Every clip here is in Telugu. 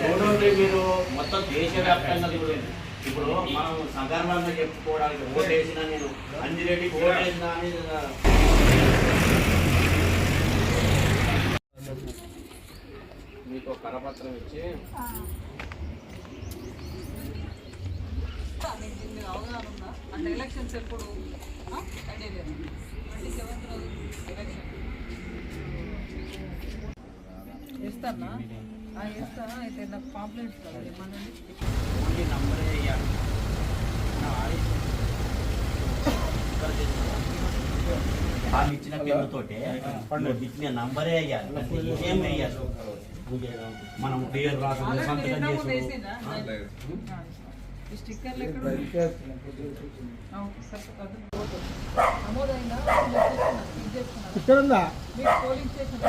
చూడండి, మీరు మొత్తం దేశవ్యాప్తంగా ఇప్పుడు మనం సగర్వంగా చెప్పుకోవడానికి ఓటేసిన నేను అంజిరెడ్డికి ఓటేసిన అని మీకు కరపత్రం ఇచ్చి అంటే ఎలక్షన్స్ ఎప్పుడు ఐడియా లేదు. 27th రోజు ఎలక్షన్ ఇస్తానా ఇస్తానా అయితే నాకు పాంప్లెట్స్ కావాలి ఏమన్నా నంబరే వేయాలి. వాళ్ళు ఇచ్చిన పెన్నుతోటే ఇచ్చిన నంబరే వేయాలి, ఏం వేయాలి. మనం పేరు రాసుకుని సంతకం చేసి స్టిక్కర్లు నమోదైందా ఇక్కడ ఉందా మీకు పోలింగ్ స్టేషన్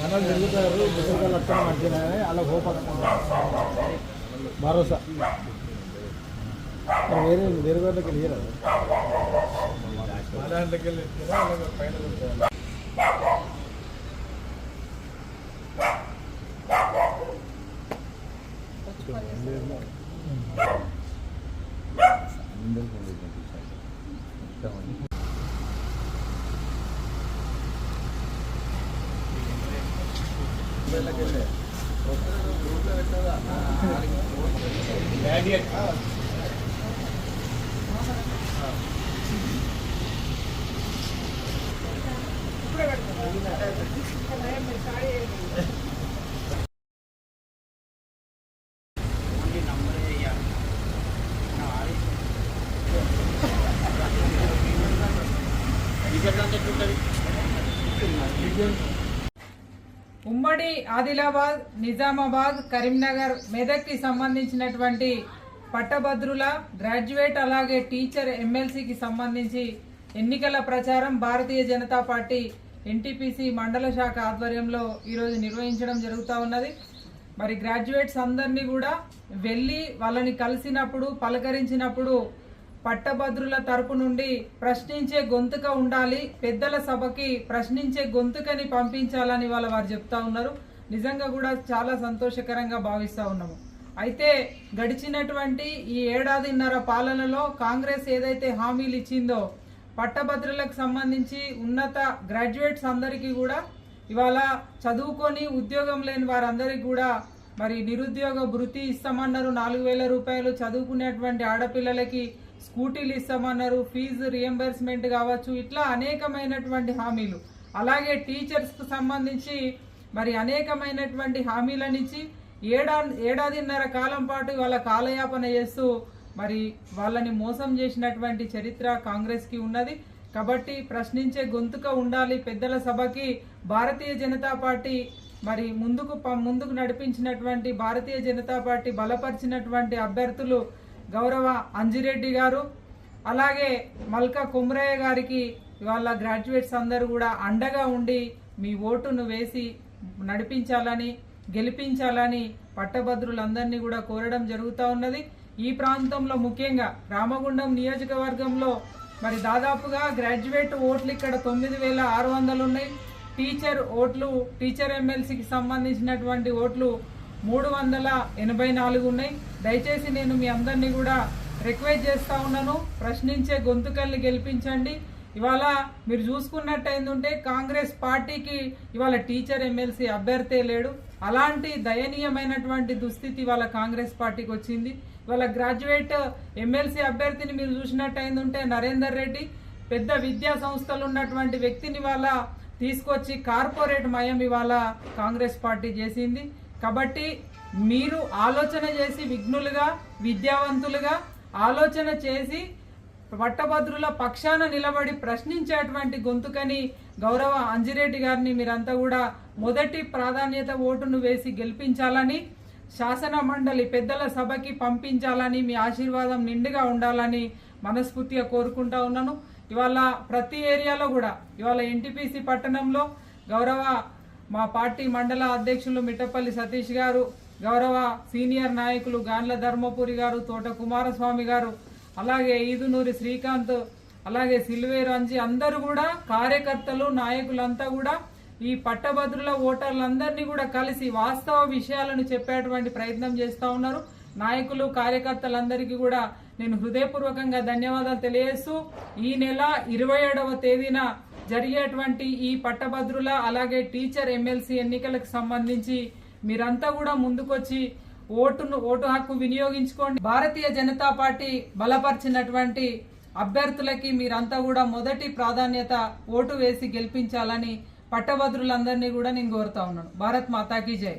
మనం తిరుగుతారు ముసలి లక్షణ మధ్యన అలా భరోసా వేరే వాళ్ళకి లేరు ఉమ్మడి ఆదిలాబాద్, నిజామాబాద్, కరీంనగర్, మెదక్కి సంబంధించినటువంటి పట్టభద్రుల, గ్రాడ్యుయేట్ అలాగే టీచర్ ఎమ్మెల్సీకి సంబంధించి ఎన్నికల ప్రచారం భారతీయ జనతా పార్టీ ఎన్టీపీసీ మండల శాఖ ఆధ్వర్యంలో ఈరోజు నిర్వహించడం జరుగుతూ ఉన్నది. మరి గ్రాడ్యుయేట్స్ అందరినీ కూడా వెళ్ళి వాళ్ళని కలిసినప్పుడు పలకరించినప్పుడు పట్టభద్రుల తరపు నుండి ప్రశ్నించే గొంతుక ఉండాలి, పెద్దల సభకి ప్రశ్నించే గొంతుకని పంపించాలని వారు చెప్తా ఉన్నారు. నిజంగా కూడా చాలా సంతోషకరంగా భావిస్తూ ఉన్నాము. అయితే గడిచినటువంటి ఈ ఏడాదిన్నర పాలనలో కాంగ్రెస్ ఏదైతే హామీలు ఇచ్చిందో పట్టభద్రులకు సంబంధించి ఉన్నత గ్రాడ్యుయేట్స్ అందరికీ కూడా ఇవాళ చదువుకొని ఉద్యోగం లేని వారందరికీ కూడా మరి నిరుద్యోగ భృతి ఇస్తామన్నారు, 4,000 రూపాయలు, చదువుకునేటువంటి ఆడపిల్లలకి స్కూటీలు ఇస్తామన్నారు, ఫీజు రియంబర్స్మెంట్ కావచ్చు, ఇట్లా అనేకమైనటువంటి హామీలు. అలాగే టీచర్స్కు సంబంధించి మరి అనేకమైనటువంటి హామీలనిచ్చి ఏడాదిన్నర కాలం పాటు వాళ్ళ కాలయాపన చేస్తూ మరి వాళ్ళని మోసం చేసినటువంటి చరిత్ర కాంగ్రెస్కి ఉన్నది. కాబట్టి ప్రశ్నించే గొంతుక ఉండాలి పెద్దల సభకి. భారతీయ జనతా పార్టీ మరి ముందుకు నడిపించినటువంటి భారతీయ జనతా పార్టీ బలపరిచినటువంటి అభ్యర్థులు గౌరవ అంజిరెడ్డి గారు, అలాగే మల్కా కుమ్రయ్య గారికి ఇవాళ గ్రాడ్యుయేట్స్ అందరూ కూడా అండగా ఉండి మీ ఓటును వేసి నడిపించాలని, గెలిపించాలని పట్టభద్రులందరినీ కూడా కోరడం జరుగుతూ ఉన్నది. ఈ ప్రాంతంలో ముఖ్యంగా రామగుండం నియోజకవర్గంలో మరి దాదాపుగా గ్రాడ్యుయేట్ ఓట్లు ఇక్కడ 9,600 ఉన్నాయి. టీచర్ ఓట్లు, టీచర్ ఎమ్మెల్సీకి సంబంధించినటువంటి ఓట్లు 384 ఉన్నాయి. దయచేసి నేను మీ అందరినీ కూడా రిక్వెస్ట్ చేస్తూ ఉన్నాను, ప్రశ్నించే గొంతుకల్ని గెలిపించండి. ఇవాళ మీరు చూసుకున్నట్టయిందంటే కాంగ్రెస్ పార్టీకి ఇవాళ టీచర్ ఎమ్మెల్సీ అభ్యర్థే లేడు. అలాంటి దయనీయమైనటువంటి దుస్థితి ఇవాళ కాంగ్రెస్ పార్టీకి వచ్చింది. ఇవాళ గ్రాడ్యుయేట్ ఎమ్మెల్సీ అభ్యర్థిని మీరు చూసినట్టయిందంటే నరేందర్ రెడ్డి పెద్ద విద్యా సంస్థలు ఉన్నటువంటి వ్యక్తిని ఇవాళ తీసుకొచ్చి కార్పొరేట్ మయం ఇవాళ కాంగ్రెస్ పార్టీ చేసింది. కాబట్టి మీరు ఆలోచన చేసి విఘ్నులుగా, విద్యావంతులుగా ఆలోచన చేసి పట్టభద్రుల పక్షాన నిలబడి ప్రశ్నించేటువంటి గొంతుకని గౌరవ అంజిరెడ్డి గారిని మీరంతా కూడా మొదటి ప్రాధాన్యత ఓటును వేసి గెలిపించాలని, శాసన మండలి పెద్దల సభకి పంపించాలని, మీ ఆశీర్వాదం నిండుగా ఉండాలని మనస్ఫూర్తిగా కోరుకుంటా ఉన్నాను. ఇవాళ ప్రతి ఏరియాలో కూడా ఇవాళ ఎన్టీపీసీ పట్టణంలో గౌరవ మా పార్టీ మండల అధ్యక్షులు మిట్టపల్లి సతీష్ గారు, గౌరవ సీనియర్ నాయకులు గాండ్ల ధర్మపురి గారు, తోట కుమారస్వామి గారు, అలాగే ఈదునూరి శ్రీకాంత్, అలాగే సిల్వేరు అంజి అందరూ కూడా కార్యకర్తలు నాయకులంతా కూడా ఈ పట్టభద్రుల ఓటర్లందరినీ కూడా కలిసి వాస్తవ విషయాలను చెప్పేటువంటి ప్రయత్నం చేస్తూ ఉన్నారు. నాయకులు కార్యకర్తలందరికీ కూడా నేను హృదయపూర్వకంగా ధన్యవాదాలు తెలియజేస్తూ ఈ నెల 27వ తేదీన జరిగేటువంటి ఈ పట్టభద్రుల అలాగే టీచర్ ఎమ్మెల్సీ ఎన్నికలకు సంబంధించి మీరంతా కూడా ముందుకొచ్చి ఓటు హక్కు వినియోగించుకోండి. భారతీయ జనతా పార్టీ బలపరిచినటువంటి అభ్యర్థులకి మీరంతా కూడా మొదటి ప్రాధాన్యత ఓటు వేసి గెలిపించాలని పట్టభద్రులందరినీ కూడా నేను కోరుతా ఉన్నాను. భారత్ మాతాకి జై.